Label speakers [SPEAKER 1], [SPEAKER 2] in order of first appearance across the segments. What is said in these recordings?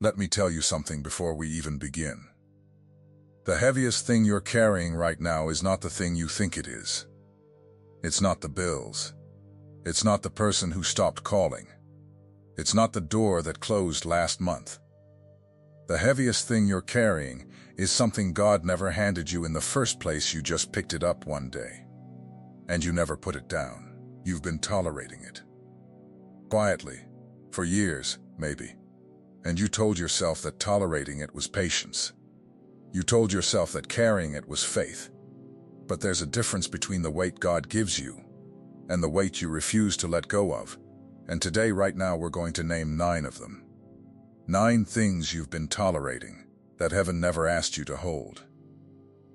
[SPEAKER 1] Let me tell you something before we even begin. The heaviest thing you're carrying right now is not the thing you think it is. It's not the bills. It's not the person who stopped calling. It's not the door that closed last month. The heaviest thing you're carrying is something God never handed you in the first place. You just picked it up one day. And you never put it down. You've been tolerating it. Quietly. For years, maybe. And you told yourself that tolerating it was patience. You told yourself that carrying it was faith. But there's a difference between the weight God gives you and the weight you refuse to let go of. And today, right now, we're going to name 9 of them. 9 things you've been tolerating that heaven never asked you to hold.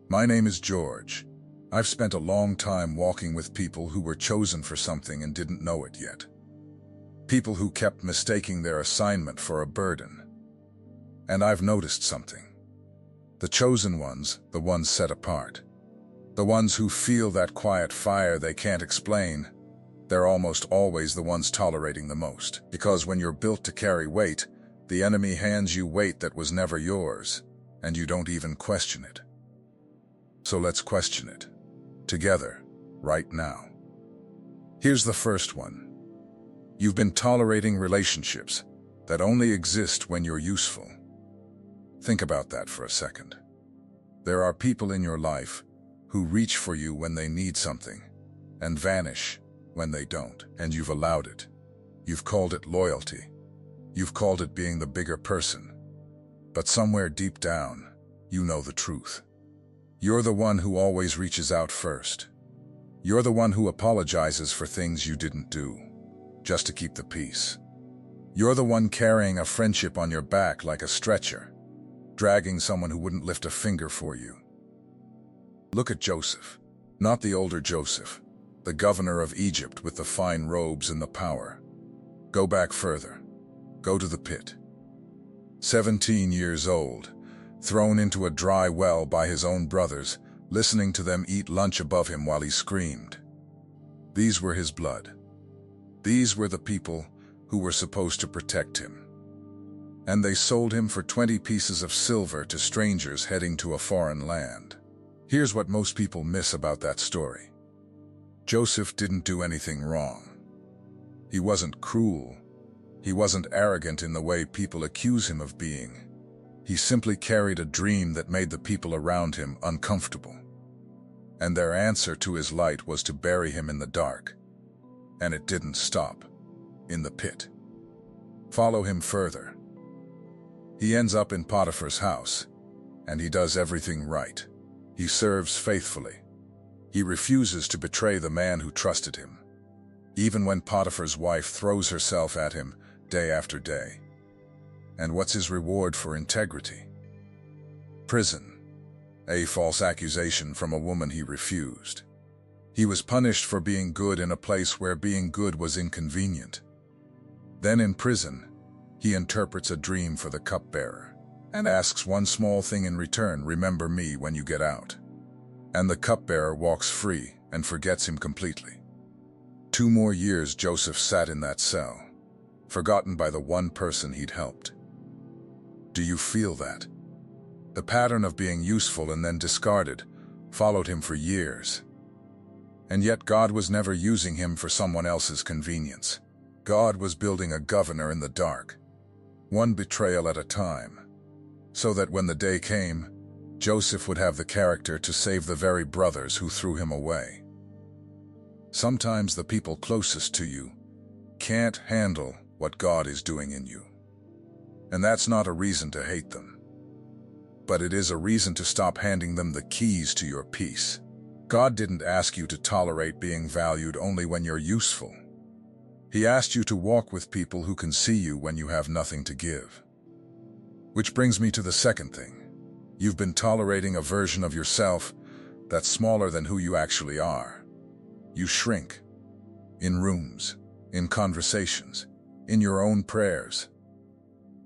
[SPEAKER 1] My name is George. I've spent a long time walking with people who were chosen for something and didn't know it yet. People who kept mistaking their assignment for a burden. And I've noticed something. The chosen ones, the ones set apart, the ones who feel that quiet fire they can't explain, they're almost always the ones tolerating the most. Because when you're built to carry weight, the enemy hands you weight that was never yours, and you don't even question it. So let's question it. Together, right now. Here's the first one. You've been tolerating relationships that only exist when you're useful. Think about that for a second. There are people in your life who reach for you when they need something and vanish when they don't, and you've allowed it. You've called it loyalty. You've called it being the bigger person. But somewhere deep down, you know the truth. You're the one who always reaches out first. You're the one who apologizes for things you didn't do, just to keep the peace. You're the one carrying a friendship on your back like a stretcher, dragging someone who wouldn't lift a finger for you. Look at Joseph, not the older Joseph, the governor of Egypt with the fine robes and the power. Go back further. Go to the pit. 17 years old, thrown into a dry well by his own brothers, listening to them eat lunch above him while he screamed. These were his blood. These were the people who were supposed to protect him. And they sold him for 20 pieces of silver to strangers heading to a foreign land. Here's what most people miss about that story. Joseph didn't do anything wrong. He wasn't cruel. He wasn't arrogant in the way people accuse him of being. He simply carried a dream that made the people around him uncomfortable. And their answer to his light was to bury him in the dark. And it didn't stop. In the pit. Follow him further. He ends up in Potiphar's house, and he does everything right. He serves faithfully. He refuses to betray the man who trusted him, even when Potiphar's wife throws herself at him day after day. And what's his reward for integrity? Prison. A false accusation from a woman he refused. He was punished for being good in a place where being good was inconvenient. Then in prison, he interprets a dream for the cupbearer and asks one small thing in return: remember me when you get out. And the cupbearer walks free and forgets him completely. 2 more years Joseph sat in that cell, forgotten by the one person he'd helped. Do you feel that? The pattern of being useful and then discarded followed him for years. And yet God was never using him for someone else's convenience. God was building a governor in the dark, one betrayal at a time, so that when the day came, Joseph would have the character to save the very brothers who threw him away. Sometimes the people closest to you can't handle what God is doing in you. And that's not a reason to hate them. But it is a reason to stop handing them the keys to your peace. God didn't ask you to tolerate being valued only when you're useful. He asked you to walk with people who can see you when you have nothing to give. Which brings me to the second thing. You've been tolerating a version of yourself that's smaller than who you actually are. You shrink. In rooms, in conversations, in your own prayers.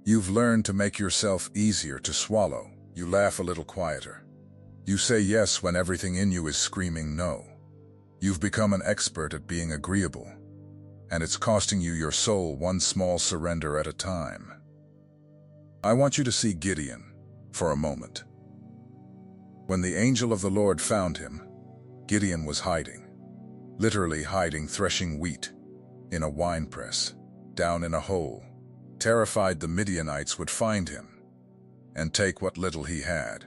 [SPEAKER 1] You've learned to make yourself easier to swallow. You laugh a little quieter. You say yes when everything in you is screaming no. You've become an expert at being agreeable, and it's costing you your soul one small surrender at a time. I want you to see Gideon for a moment. When the angel of the Lord found him, Gideon was hiding, literally hiding, threshing wheat in a winepress, down in a hole, terrified the Midianites would find him and take what little he had.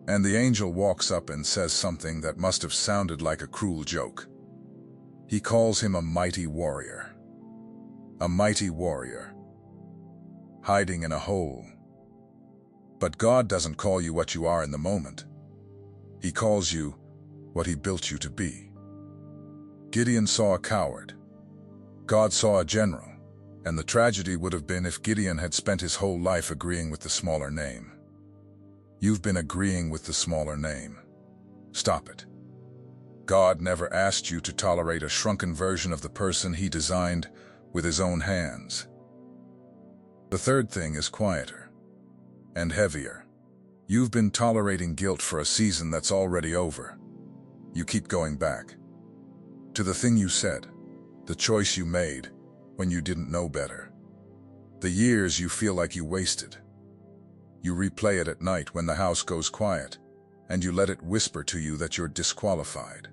[SPEAKER 1] And the angel walks up and says something that must have sounded like a cruel joke. He calls him a mighty warrior. A mighty warrior, hiding in a hole. But God doesn't call you what you are in the moment. He calls you what He built you to be. Gideon saw a coward. God saw a general. And the tragedy would have been if Gideon had spent his whole life agreeing with the smaller name. You've been agreeing with the smaller name. Stop it. God never asked you to tolerate a shrunken version of the person He designed with His own hands. The third thing is quieter and heavier. You've been tolerating guilt for a season that's already over. You keep going back to the thing you said, the choice you made when you didn't know better, the years you feel like you wasted. You replay it at night when the house goes quiet, and you let it whisper to you that you're disqualified,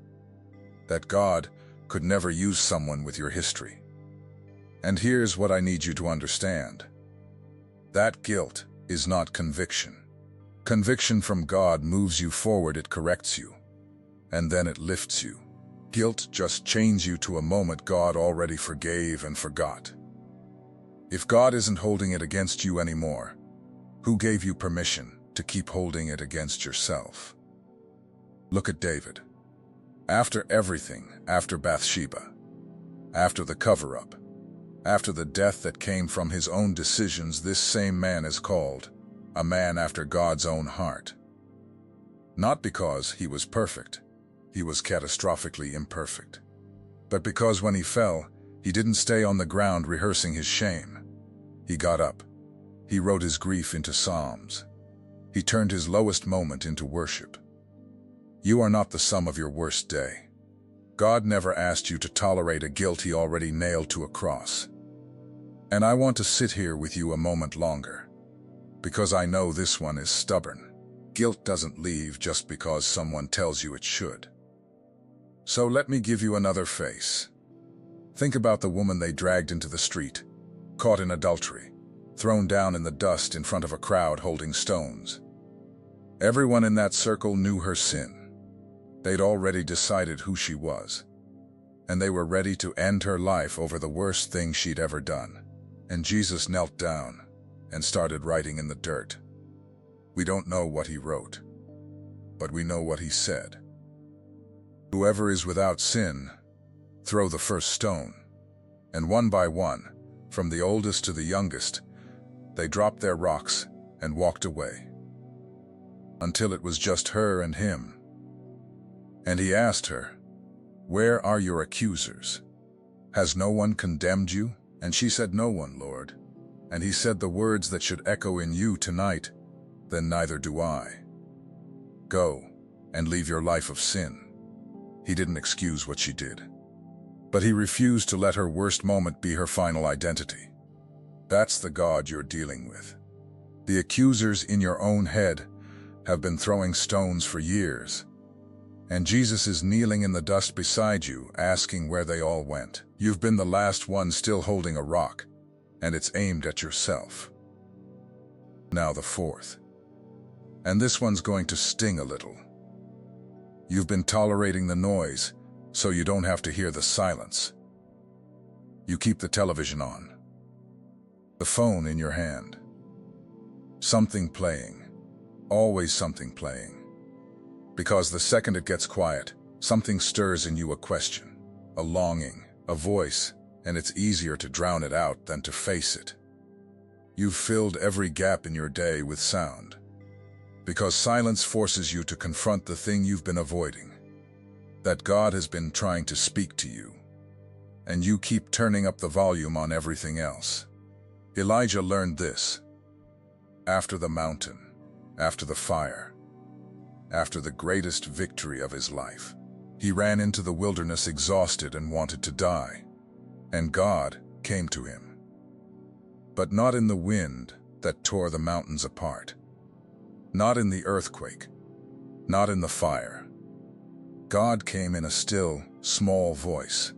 [SPEAKER 1] that God could never use someone with your history. And here's what I need you to understand. That guilt is not conviction. Conviction from God moves you forward, it corrects you, and then it lifts you. Guilt just chains you to a moment God already forgave and forgot. If God isn't holding it against you anymore, who gave you permission to keep holding it against yourself? Look at David. After everything, after Bathsheba, after the cover-up, after the death that came from his own decisions, this same man is called a man after God's own heart. Not because he was perfect. He was catastrophically imperfect. But because when he fell, he didn't stay on the ground rehearsing his shame. He got up. He wrote his grief into psalms. He turned his lowest moment into worship. You are not the sum of your worst day. God never asked you to tolerate a guilt He already nailed to a cross. And I want to sit here with you a moment longer, because I know this one is stubborn. Guilt doesn't leave just because someone tells you it should. So let me give you another face. Think about the woman they dragged into the street, caught in adultery, thrown down in the dust in front of a crowd holding stones. Everyone in that circle knew her sin. They'd already decided who she was, and they were ready to end her life over the worst thing she'd ever done. And Jesus knelt down and started writing in the dirt. We don't know what He wrote, but we know what He said. Whoever is without sin, throw the first stone. And one by one, from the oldest to the youngest, they dropped their rocks and walked away, until it was just her and him. And He asked her, "Where are your accusers? Has no one condemned you?" And she said, "No one, Lord." And He said the words that should echo in you tonight, "Then neither do I. Go and leave your life of sin." He didn't excuse what she did, but He refused to let her worst moment be her final identity. That's the God you're dealing with. The accusers in your own head have been throwing stones for years, and Jesus is kneeling in the dust beside you, asking where they all went. You've been the last one still holding a rock, and it's aimed at yourself. Now the fourth. And this one's going to sting a little. You've been tolerating the noise, so you don't have to hear the silence. You keep the television on, the phone in your hand, something playing, always something playing. Because the second it gets quiet, something stirs in you, a question, a longing, a voice, and it's easier to drown it out than to face it. You've filled every gap in your day with sound, because silence forces you to confront the thing you've been avoiding, that God has been trying to speak to you, and you keep turning up the volume on everything else. Elijah learned this. After the mountain, after the fire, after the greatest victory of his life, he ran into the wilderness exhausted and wanted to die, and God came to him. But not in the wind, that tore the mountains apart. Not in the earthquake, not in the fire. God came in a still, small voice,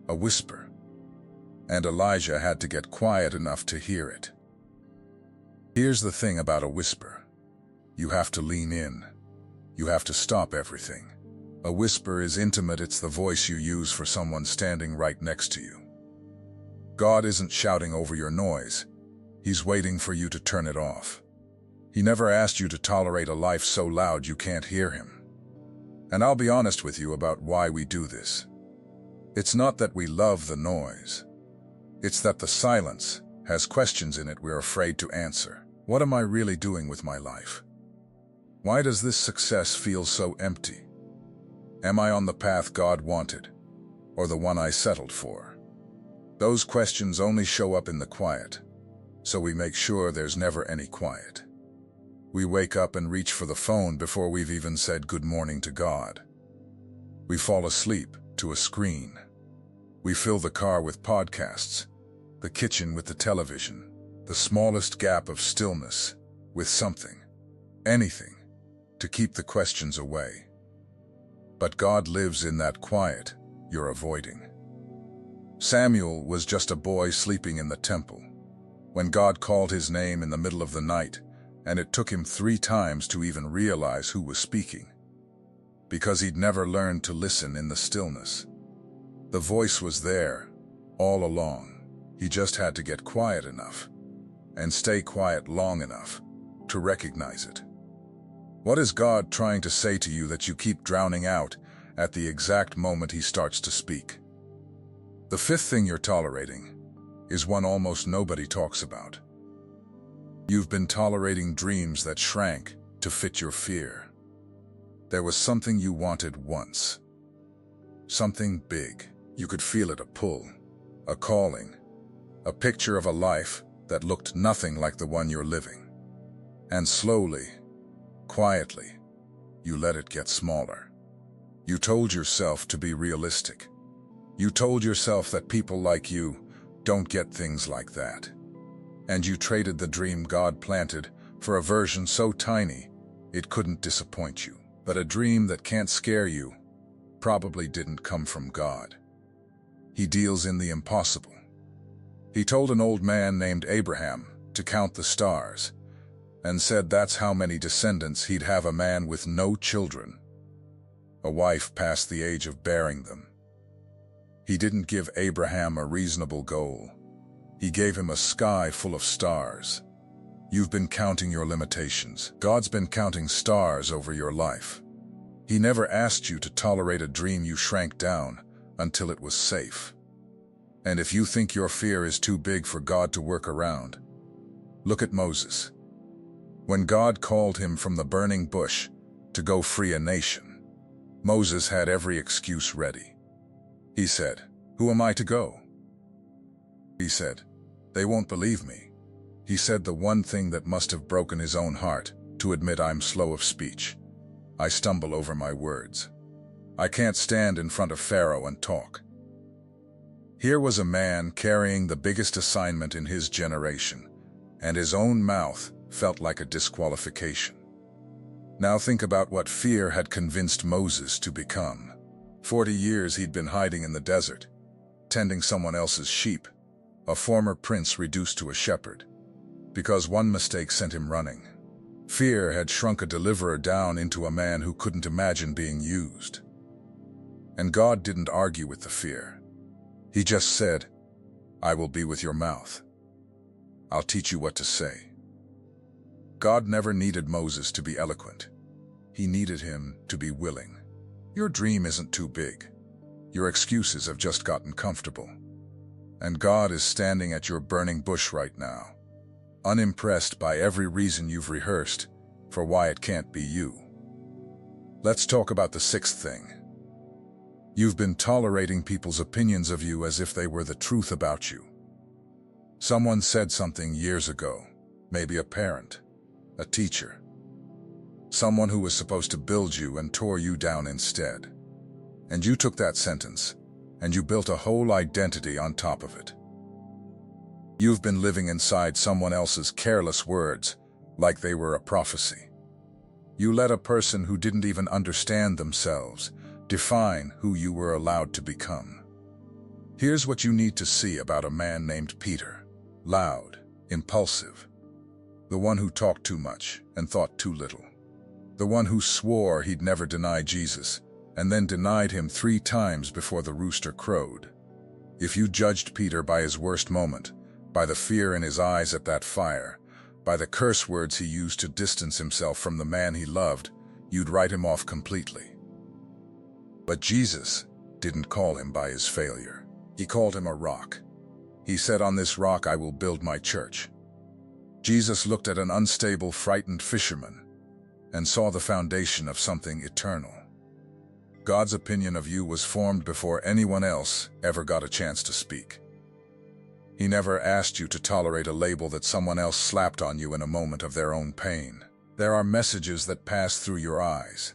[SPEAKER 1] a whisper, and Elijah had to get quiet enough to hear it. Here's the thing about a whisper. You have to lean in. You have to stop everything. A whisper is intimate. It's the voice you use for someone standing right next to you. God isn't shouting over your noise. He's waiting for you to turn it off. He never asked you to tolerate a life so loud you can't hear him. And I'll be honest with you about why we do this. It's not that we love the noise. It's that the silence has questions in it we're afraid to answer. What am I really doing with my life? Why does this success feel so empty? Am I on the path God wanted, or the one I settled for? Those questions only show up in the quiet, so we make sure there's never any quiet. We wake up and reach for the phone before we've even said good morning to God. We fall asleep to a screen. We fill the car with podcasts, the kitchen with the television, the smallest gap of stillness with something, anything, to keep the questions away. But God lives in that quiet you're avoiding. Samuel was just a boy sleeping in the temple when God called his name in the middle of the night, and it took him 3 times to even realize who was speaking, because he'd never learned to listen in the stillness. The voice was there all along. He just had to get quiet enough and stay quiet long enough to recognize it. What is God trying to say to you that you keep drowning out at the exact moment he starts to speak? The 5th thing you're tolerating is one almost nobody talks about. You've been tolerating dreams that shrank to fit your fear. There was something you wanted once. Something big. You could feel it, a pull, a calling, a picture of a life that looked nothing like the one you're living. And slowly, quietly, you let it get smaller. You told yourself to be realistic. You told yourself that people like you don't get things like that. And you traded the dream God planted for a version so tiny it couldn't disappoint you. But a dream that can't scare you probably didn't come from God. He deals in the impossible. He told an old man named Abraham to count the stars, and said that's how many descendants he'd have, a man with no children, a wife past the age of bearing them. He didn't give Abraham a reasonable goal. He gave him a sky full of stars. You've been counting your limitations. God's been counting stars over your life. He never asked you to tolerate a dream you shrank down until it was safe. And if you think your fear is too big for God to work around, look at Moses. When God called him from the burning bush to go free a nation, Moses had every excuse ready. He said, "Who am I to go?" He said, "They won't believe me." He said the one thing that must have broken his own heart, to admit, "I'm slow of speech. I stumble over my words. I can't stand in front of Pharaoh and talk." Here was a man carrying the biggest assignment in his generation, and his own mouth felt like a disqualification. Now think about what fear had convinced Moses to become. 40 years he'd been hiding in the desert, tending someone else's sheep, a former prince reduced to a shepherd, because one mistake sent him running. Fear had shrunk a deliverer down into a man who couldn't imagine being used. And God didn't argue with the fear. He just said, "I will be with your mouth. I'll teach you what to say." God never needed Moses to be eloquent. He needed him to be willing. Your dream isn't too big. Your excuses have just gotten comfortable. And God is standing at your burning bush right now, unimpressed by every reason you've rehearsed for why it can't be you. Let's talk about the 6th thing. You've been tolerating people's opinions of you as if they were the truth about you. Someone said something years ago, maybe a parent, a teacher, someone who was supposed to build you and tore you down instead. And you took that sentence, and you built a whole identity on top of it. You've been living inside someone else's careless words, like they were a prophecy. You let a person who didn't even understand themselves define who you were allowed to become. Here's what you need to see about a man named Peter. Loud, impulsive. The one who talked too much and thought too little. The one who swore he'd never deny Jesus and then denied him 3 times before the rooster crowed. If you judged Peter by his worst moment, by the fear in his eyes at that fire, by the curse words he used to distance himself from the man he loved, you'd write him off completely. But Jesus didn't call him by his failure. He called him a rock. He said, "On this rock I will build my church." Jesus looked at an unstable, frightened fisherman and saw the foundation of something eternal. God's opinion of you was formed before anyone else ever got a chance to speak. He never asked you to tolerate a label that someone else slapped on you in a moment of their own pain. There are messages that pass through your eyes,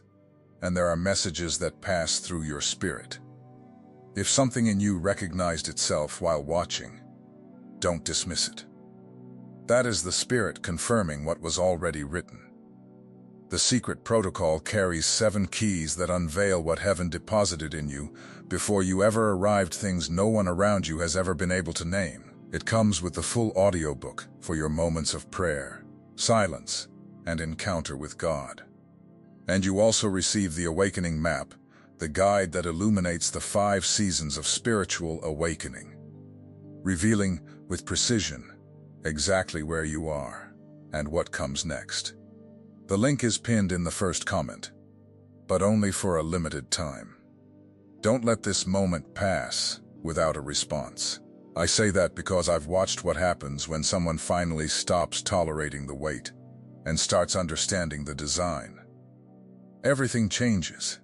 [SPEAKER 1] and there are messages that pass through your spirit. If something in you recognized itself while watching, don't dismiss it. That is the Spirit confirming what was already written. The secret protocol carries 7 keys that unveil what heaven deposited in you before you ever arrived, things no one around you has ever been able to name. It comes with the full audiobook for your moments of prayer, silence, and encounter with God. And you also receive the Awakening Map, the guide that illuminates the 5 seasons of spiritual awakening, revealing with precision exactly where you are and what comes next. The link is pinned in the first comment, but only for a limited time. Don't let this moment pass without a response. I say that because I've watched what happens when someone finally stops tolerating the weight and starts understanding the design. Everything changes.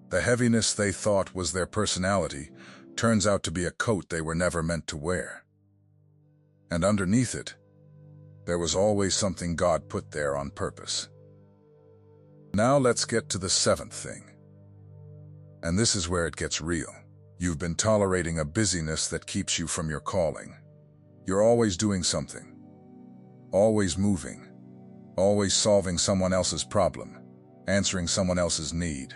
[SPEAKER 1] The heaviness they thought was their personality turns out to be a coat they were never meant to wear. And underneath it, there was always something God put there on purpose. Now let's get to the 7th thing. And this is where it gets real. You've been tolerating a busyness that keeps you from your calling. You're always doing something, always moving, always solving someone else's problem, answering someone else's need,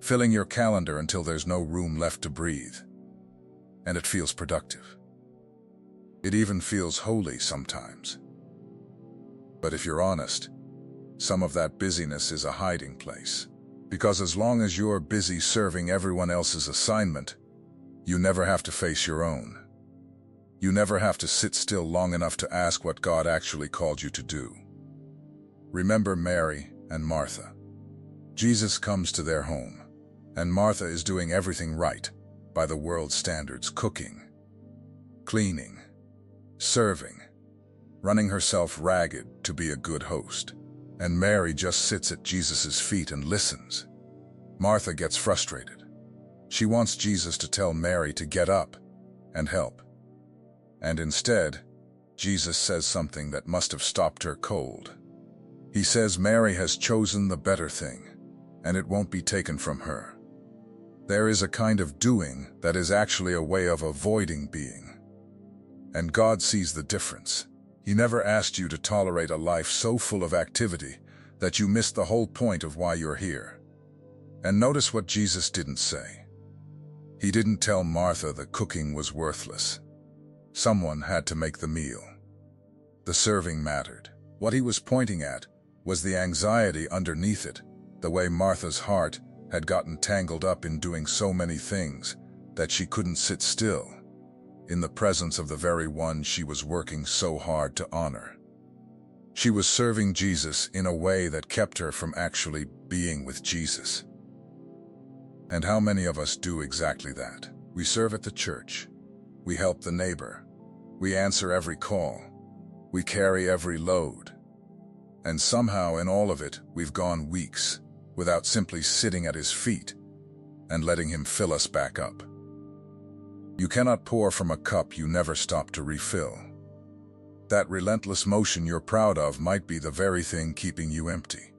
[SPEAKER 1] filling your calendar until there's no room left to breathe. And it feels productive. It even feels holy sometimes. But if you're honest, some of that busyness is a hiding place. Because as long as you're busy serving everyone else's assignment, you never have to face your own. You never have to sit still long enough to ask what God actually called you to do. Remember Mary and Martha. Jesus comes to their home, and Martha is doing everything right by the world's standards, cooking, cleaning, serving, running herself ragged to be a good host. And Mary just sits at Jesus' feet and listens. Martha gets frustrated. She wants Jesus to tell Mary to get up and help. And instead, Jesus says something that must have stopped her cold. He says Mary has chosen the better thing, and it won't be taken from her. There is a kind of doing that is actually a way of avoiding being. And God sees the difference. He never asked you to tolerate a life so full of activity that you missed the whole point of why you're here. And notice what Jesus didn't say. He didn't tell Martha the cooking was worthless. Someone had to make the meal. The serving mattered. What he was pointing at was the anxiety underneath it, the way Martha's heart had gotten tangled up in doing so many things that she couldn't sit still in the presence of the very one she was working so hard to honor. She was serving Jesus in a way that kept her from actually being with Jesus. And how many of us do exactly that? We serve at the church. We help the neighbor. We answer every call. We carry every load. And somehow in all of it, we've gone weeks without simply sitting at his feet and letting him fill us back up. You cannot pour from a cup you never stop to refill. That relentless motion you're proud of might be the very thing keeping you empty.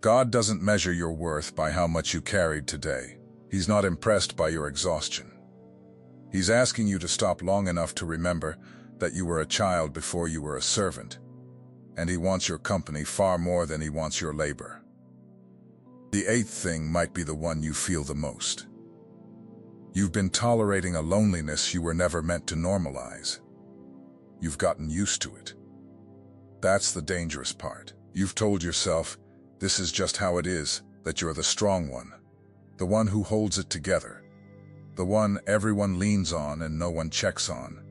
[SPEAKER 1] God doesn't measure your worth by how much you carried today. He's not impressed by your exhaustion. He's asking you to stop long enough to remember that you were a child before you were a servant, and he wants your company far more than he wants your labor. The eighth thing might be the one you feel the most. You've been tolerating a loneliness you were never meant to normalize. You've gotten used to it. That's the dangerous part. You've told yourself, this is just how it is, that you're the strong one, the one who holds it together, the one everyone leans on and no one checks on.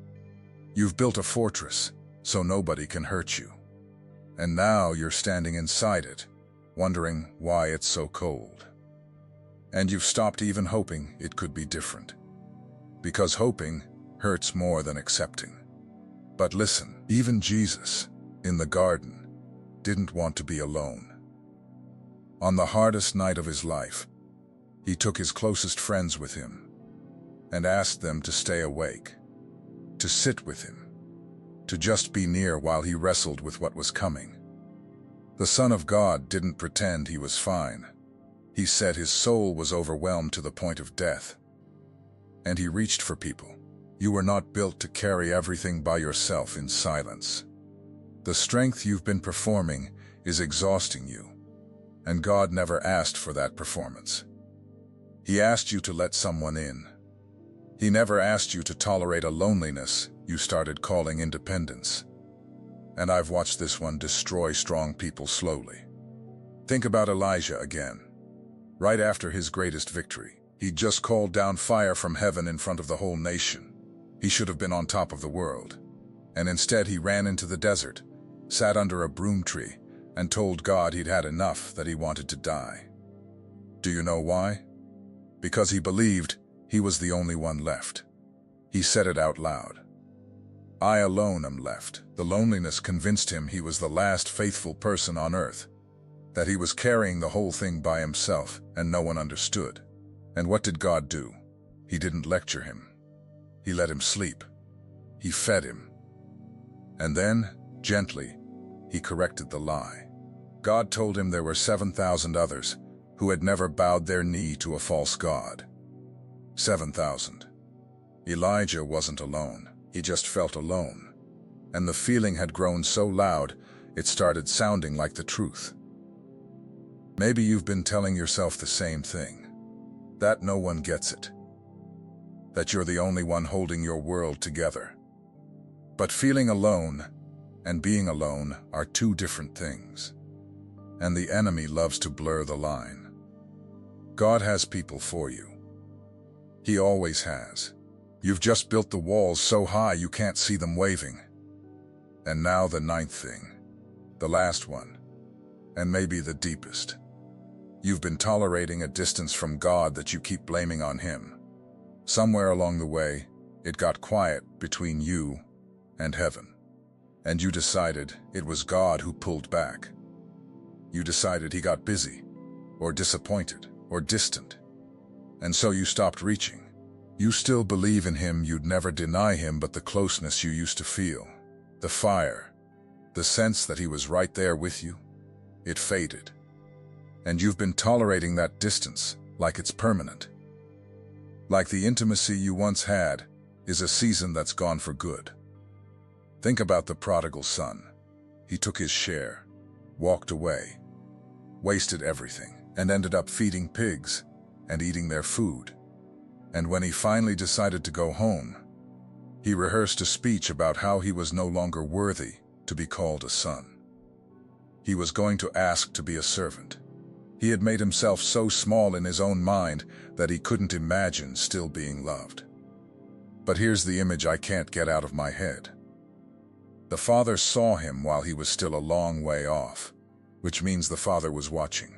[SPEAKER 1] You've built a fortress, so nobody can hurt you. And now you're standing inside it, wondering why it's so cold. And you've stopped even hoping it could be different. Because hoping hurts more than accepting. But listen, even Jesus, in the garden, didn't want to be alone. On the hardest night of his life, he took his closest friends with him and asked them to stay awake, to sit with him, to just be near while he wrestled with what was coming. The Son of God didn't pretend he was fine. He said his soul was overwhelmed to the point of death. And he reached for people. You were not built to carry everything by yourself in silence. The strength you've been performing is exhausting you, and God never asked for that performance. He asked you to let someone in. He never asked you to tolerate a loneliness you started calling independence. And I've watched this one destroy strong people slowly. Think about Elijah again. Right after his greatest victory, he just called down fire from heaven in front of the whole nation. He should have been on top of the world. And instead he ran into the desert, sat under a broom tree, and told God he'd had enough, that he wanted to die. Do you know why? Because he believed he was the only one left. He said it out loud. I alone am left. The loneliness convinced him he was the last faithful person on earth, that he was carrying the whole thing by himself and no one understood. And what did God do? He didn't lecture him. He let him sleep. He fed him. And then, gently, he corrected the lie. God told him there were 7,000 others who had never bowed their knee to a false god. 7,000. Elijah wasn't alone. He just felt alone. And the feeling had grown so loud, it started sounding like the truth. Maybe you've been telling yourself the same thing. That no one gets it. That you're the only one holding your world together. But feeling alone and being alone are two different things. And the enemy loves to blur the line. God has people for you. He always has. You've just built the walls so high you can't see them waving. And now the ninth thing, the last one, and maybe the deepest. You've been tolerating a distance from God that you keep blaming on him. Somewhere along the way, it got quiet between you and heaven. And you decided it was God who pulled back. You decided he got busy, or disappointed, or distant. And so you stopped reaching. You still believe in him, you'd never deny him, but the closeness you used to feel, the fire, the sense that he was right there with you, it faded. And you've been tolerating that distance like it's permanent. Like the intimacy you once had is a season that's gone for good. Think about the prodigal son. He took his share, walked away, wasted everything, and ended up feeding pigs and eating their food. And when he finally decided to go home, he rehearsed a speech about how he was no longer worthy to be called a son. He was going to ask to be a servant. He had made himself so small in his own mind that he couldn't imagine still being loved. But here's the image I can't get out of my head. The father saw him while he was still a long way off, which means the father was watching.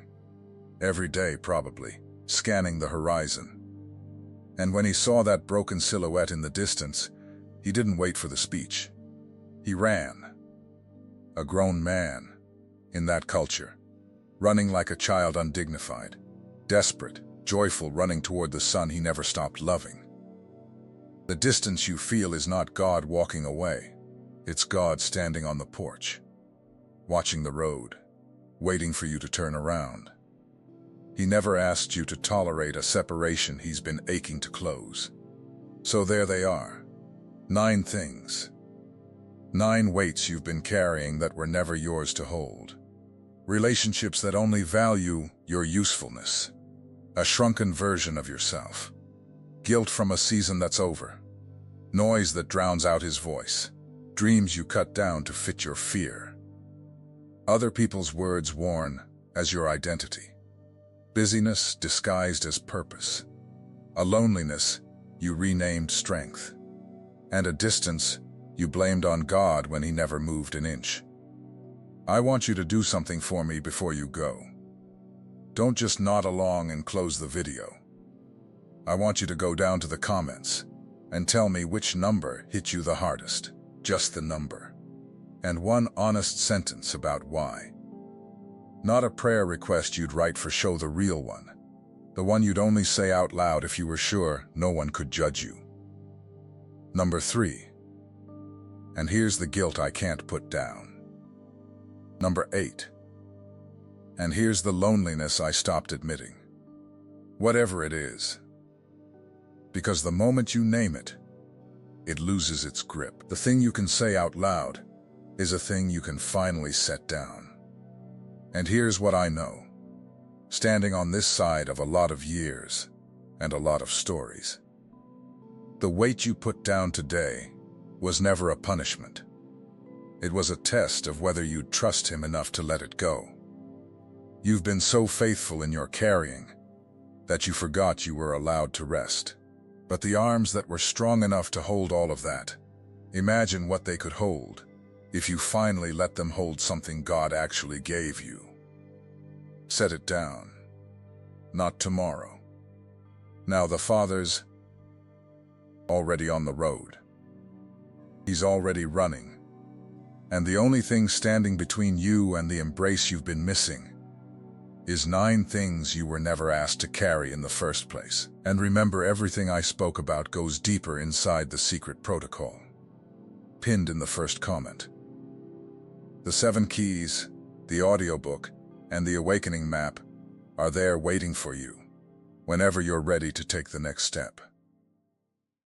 [SPEAKER 1] Every day, probably, scanning the horizon. And when he saw that broken silhouette in the distance, he didn't wait for the speech. He ran. A grown man, in that culture, running like a child, undignified, desperate, joyful, running toward the son he never stopped loving. The distance you feel is not God walking away. It's God standing on the porch, watching the road, waiting for you to turn around. He never asked you to tolerate a separation he's been aching to close. So there they are. 9 things. 9 weights you've been carrying that were never yours to hold. Relationships that only value your usefulness. A shrunken version of yourself. Guilt from a season that's over. Noise that drowns out his voice. Dreams you cut down to fit your fear. Other people's words worn as your identity. Busyness disguised as purpose. A loneliness you renamed strength. And a distance you blamed on God when he never moved an inch. I want you to do something for me before you go. Don't just nod along and close the video. I want you to go down to the comments and tell me which number hit you the hardest. Just the number. And one honest sentence about why. Not a prayer request you'd write for Show the Real One. The one you'd only say out loud if you were sure no one could judge you. Number 3. And here's the guilt I can't put down. Number 8. And here's the loneliness I stopped admitting. Whatever it is. Because the moment you name it, it loses its grip. The thing you can say out loud is a thing you can finally set down. And here's what I know. Standing on this side of a lot of years and a lot of stories. The weight you put down today was never a punishment. It was a test of whether you'd trust him enough to let it go. You've been so faithful in your carrying that you forgot you were allowed to rest. But the arms that were strong enough to hold all of that, imagine what they could hold if you finally let them hold something God actually gave you. Set it down. Not tomorrow. Now the Father's already on the road. He's already running. And the only thing standing between you and the embrace you've been missing is 9 things you were never asked to carry in the first place. And remember, everything I spoke about goes deeper inside the secret protocol. Pinned in the first comment. The 7 keys, the audiobook, and the awakening map are there waiting for you whenever you're ready to take the next step.